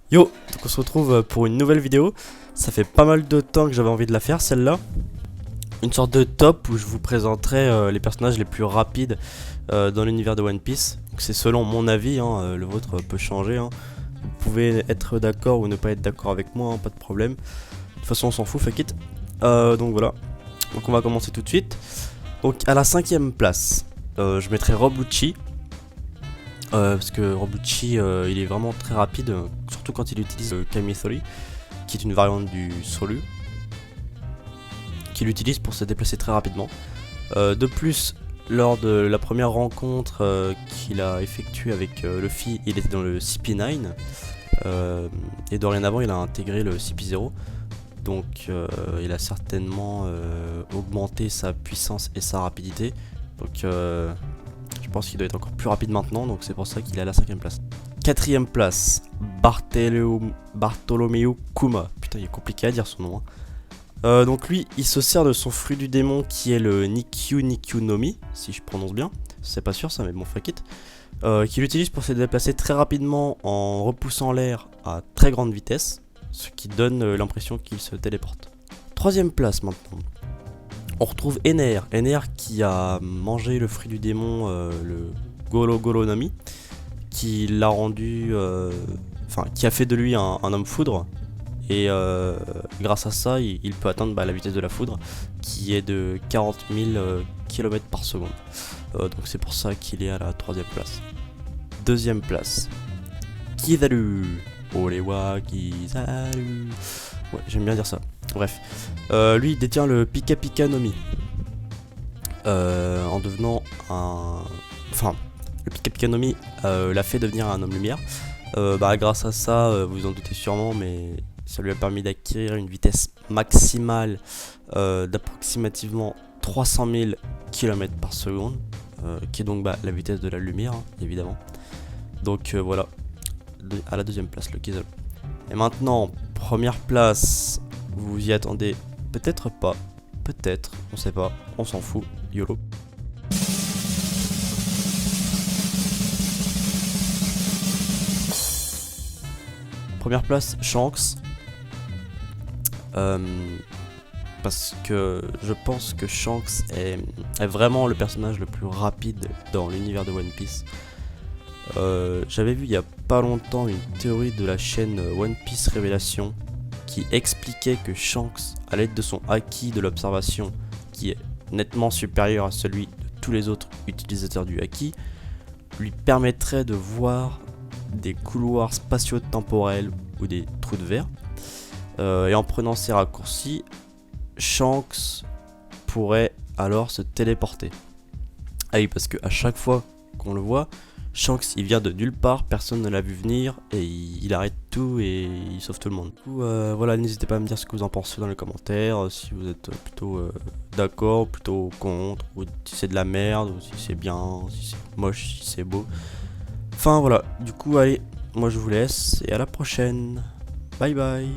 Yo, donc on se retrouve pour une nouvelle vidéo. Ça fait pas mal de temps que j'avais envie de la faire, celle-là. Une sorte de top où je vous présenterai les personnages les plus rapides dans l'univers de One Piece. C'est selon mon avis, hein, le vôtre peut changer. Hein. Vous pouvez être d'accord ou ne pas être d'accord avec moi, hein, pas de problème. De toute façon on s'en fout, fuck it. Donc voilà, donc on va commencer tout de suite. Donc à la 5ème place, je mettrai Rob Lucci. Parce que Robucci il est vraiment très rapide, surtout quand il utilise Kamisori, qui est une variante du Solu, qu'il utilise pour se déplacer très rapidement. De plus, lors de la première rencontre qu'il a effectuée avec Luffy, il était dans le CP9, et dorénavant il a intégré le CP0, donc il a certainement augmenté sa puissance et sa rapidité, donc je pense qu'il doit être encore plus rapide maintenant, donc c'est pour ça qu'il est à la 5ème place. 4ème place, Bartholomew Kuma. Putain, il est compliqué à dire son nom. Hein. Donc lui, il se sert de son fruit du démon qui est le Nikyu no Mi, si je prononce bien. C'est pas sûr ça, mais bon, fuck it. Qu'il utilise pour se déplacer très rapidement en repoussant l'air à très grande vitesse, ce qui donne l'impression qu'il se téléporte. 3ème place maintenant. On retrouve Ener qui a mangé le fruit du démon, le Golo Golo Nami, qui l'a rendu, qui a fait de lui un homme foudre, et grâce à ça, il peut atteindre la vitesse de la foudre, qui est de 40 000 km par seconde. Donc c'est pour ça qu'il est à la 3ème place. 2ème place, Kizaru, Olewa Kizaru. Ouais, j'aime bien dire ça. Bref, lui il détient le Pika Pika no Mi, en devenant un... Enfin, le Pika Pika no Mi l'a fait devenir un homme lumière. Grâce à ça, vous en doutez sûrement, mais ça lui a permis d'acquérir une vitesse maximale d'approximativement 300 000 km par seconde, qui est donc la vitesse de la lumière, hein, évidemment. Donc voilà, à la 2ème place, le Kizaru. Et maintenant, première place, vous y attendez peut-être pas, peut-être, on sait pas, on s'en fout, YOLO. Première place, Shanks. Parce que je pense que Shanks est vraiment le personnage le plus rapide dans l'univers de One Piece. J'avais vu il y a pas longtemps une théorie de la chaîne One Piece Révélation qui expliquait que Shanks, à l'aide de son haki de l'observation, qui est nettement supérieur à celui de tous les autres utilisateurs du haki, lui permettrait de voir des couloirs spatio-temporels ou des trous de verre. Et en prenant ces raccourcis, Shanks pourrait alors se téléporter. Ah oui, parce qu'à chaque fois qu'on le voit, Shanks il vient de nulle part, personne ne l'a vu venir et il arrête tout et il sauve tout le monde. Du coup, voilà, n'hésitez pas à me dire ce que vous en pensez dans les commentaires, si vous êtes plutôt d'accord, plutôt contre, ou si c'est de la merde, ou si c'est bien, si c'est moche, si c'est beau. Enfin voilà, du coup allez, moi je vous laisse et à la prochaine. Bye bye.